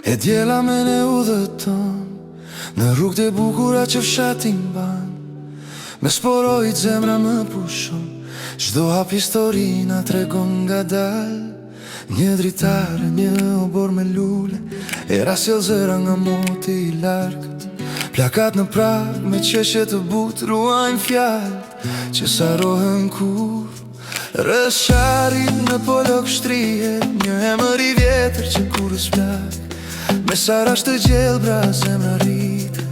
E djela me ne udhëton në rrugët e bukura që fshatin ban. Me sporojt zemra më pushon, çdo hap historina tregon nga dal. Një dritare, një obor me lule, era sjell zëra nga moti i largët. Plakat në prag me qeshje të butë, ruajnë fjalët që sarohen kur. Rës qarit në polok shtrihet një emër i vjetër që kurës plak. Me sarash të gjelbra zemra rritë,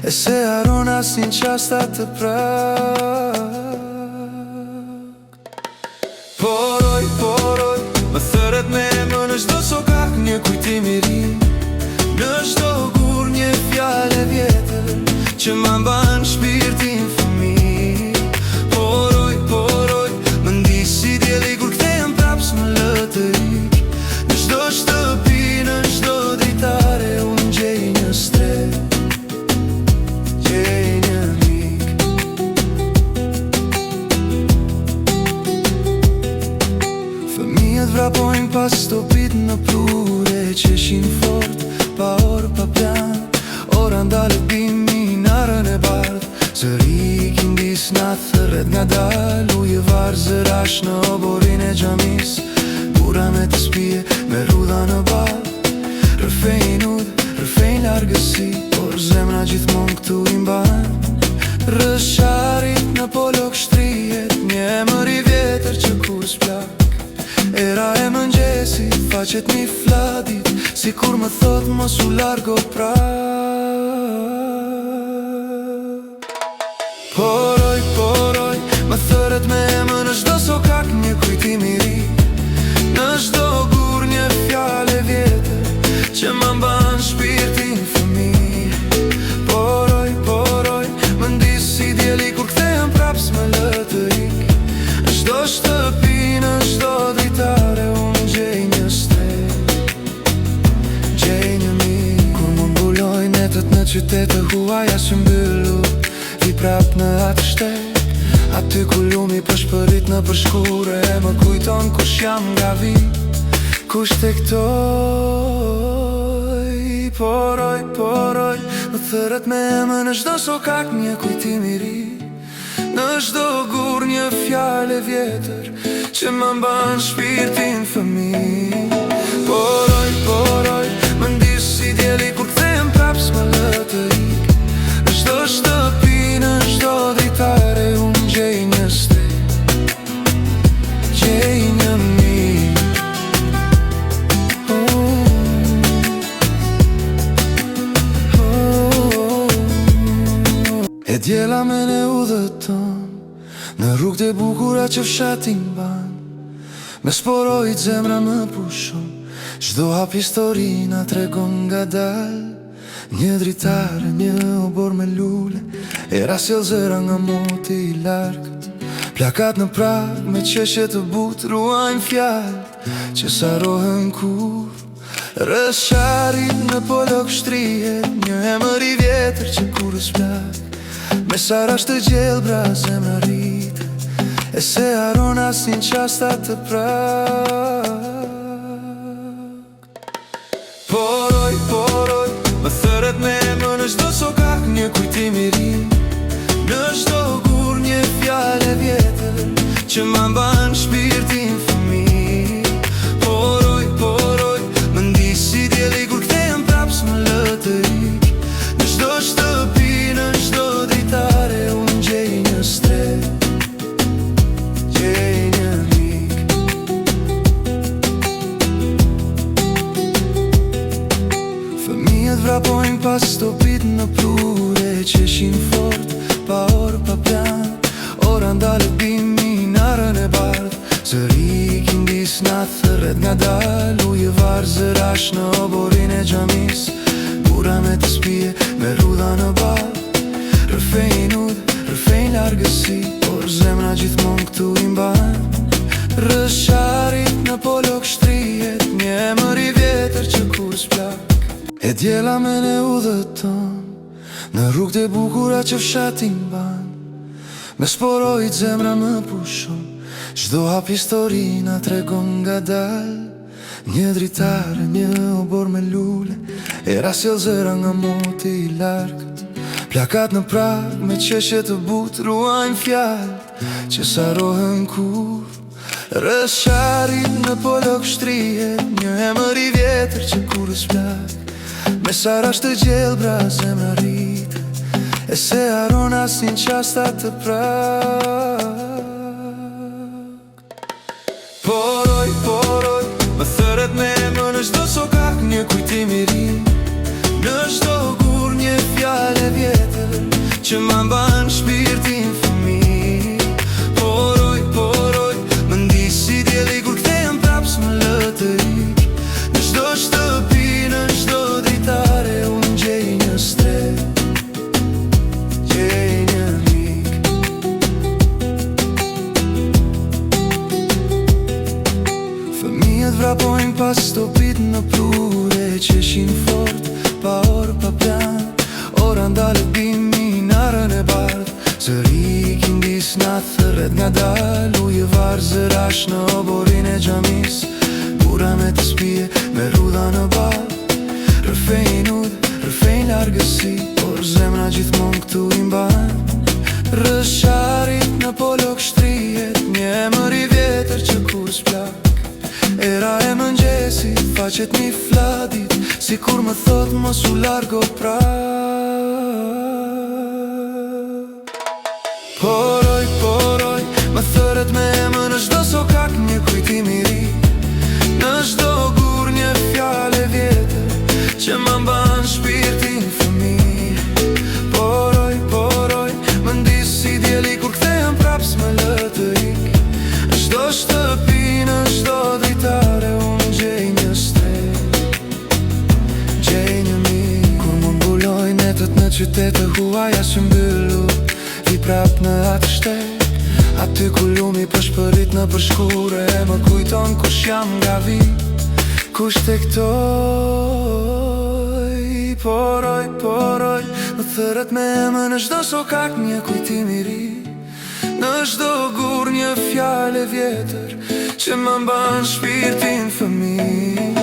e se haron asin qasta të prakt. Poroj, më thëret me më në çdo sokak një kujtim i ri, në çdo gur një fjale vjetër që ma mban shpirtin fëmijë. Poroj, më ndi si djeli kur kthehem prap s'më lë të ik. Në çdo shtëpi, në çdo dritare unë gjej një streh, gjej një mik. Fëmijët vrapojnë pas stopit në plure, qeshin fort, pa orë, pa plan. Ora ndalët bimi narën e bardh, zëri kindis na thërret nga dal. Uje varë zërash në oborin e xhamis, bura me të spije, me rudha në bal. Rëfejn udhë, rëfejn largësi, por zemra gjithmon këtu i mban. Rësharit në polok shtrihet një emër i vjetër që kur s'plak. Era e mëngjesit, faqet mi fladit, si kur më thot mos u largo pra. Poroj, më thëret me më në çdo sokak një kujtim i ri, në çdo gur një fjale vjetër që ma mban shpirtin fëmijë. Poroj, më ndi si djeli kur kthehem prap s'më lë të ik. Në çdo shtëpi, në çdo dritare unë gjej një streh, gjej një mik. Kur më mbuloj netët në qytet të huaja që mbyllu, vi prap në atë shtek, aty ku lumi për shpërit në përshkure. E më kujton kush jam nga vit, kush te këtoj. Poroj, më thëret me më në çdo sokak një kujtim i ri, në çdo gur një fjale vjetër që më mban shpirtin fëmijë. Poroj, më ndi si djeli kur kthehem prap s'më lë të ik. Në çdo shtëpi, në çdo dritare unë gjej një streh, gjej një mik. E djela me ne udhëton në rrugët e bukura që fshatin ban. Me sporojt zemra më pushon, çdo hap historina tregon nga dal. Një dritare, një obor me lule, era sjell zëra nga moti i largët. Plakat në prag me qeshje të butë, ruajnë fjalët që sarohen kur. Rës qarit në polok shtrihet një emër i vjetër që kurës plak. Me sarash të gjelbra zemra rritë, e se haron asin qasta të prakt. Poroj, më thëret me më në çdo sokak një kujtim i ri, në çdo gur një fjale vjetër që ma mban shpirtin fëmijë. Poroj, më ndi si djeli kur kthehem prap s'më lë të ik. Në çdo shtëpi, në çdo dritare unë gjej një streh, gjej një mik. Fëmijët vrapojnë pas stopit në plure, qeshin fort, pa orë, pa plan. Ora ndalët bimi narën e bardh, zëri kindis na thërret nga dal. Uje varë zërash në oborin e xhamis, bura me të spije, me rudha në bal. Rëfejn udhë, rëfejn largësi, por zemra gjithmon këtu i mban. Rës qarit në polok shtrihet një emër i vjetër që kur s'plak. E djela me ne udhëton në rrugët e bukura që fshatin ban. Me sporojt zemra më pushon, çdo hap historina tregon nga dal. Një dritare, një obor me lule, Era sjell zëra nga moti I largët, plakat në prag me qeshje të butë, ruajnë fjalë që sarohen kur rësharit në polok shtrihet një emër I vjetër që kur s'plak. Me sarash të gjelbra zemra rritë, e se haron asin qastat të prak. Poroj, poroj, më thëret me emër në çdo sokak një kujtim I ri, në çdo gur një fjale vjetër që ma mban shpirtin fëmijë. Poroj, poroj, më ndi si djeli kur kthehem prap s'më lë të ik. Në çdo shtëpi, në çdo dritare unë gjej një streh, gjej një mik. Fëmijët vrapojnë pas stopit në plure, qeshin fort, pa orë pa plan. Ora ndalet bimi narën e bardh, zëri kindis na thërret nga dal. Uje varë zërash në oborin e gjamis, bura me të spije me rudha në bal. Rëfejn udhë, rëfejn largësi, por zemra gjithmon këtu I mban. Rësharit në polok shtrihet një emër I vjetër që kur s'plak. Era e mëngjesit, faqet mi fladit, si kur më thot mos u largo pra. Poroj, poroj, më thëret me emër në çdo sokak një kujtim I ri, në çdo gur një fjale vjetër që ma mban shpirtin fëmijë. Poroj, poroj, më ndi si djeli kur kthehem prap s'më lë të ik. Në çdo shtëpi, në çdo dritare unë gjej një streh, gjej një mik. Kur më mbuloj netët në qytet të huaja që mbyllu, I prap në atë shtek, aty ku lumi përshpërit në përshkure, e më kujton kush jam nga vit, kush te këtoj. Poroj, poroj, më thëret me emër në çdo sokak një kujtim I ri, në çdo gur një fjale vjetër që ma mban shpirtin fëmijë.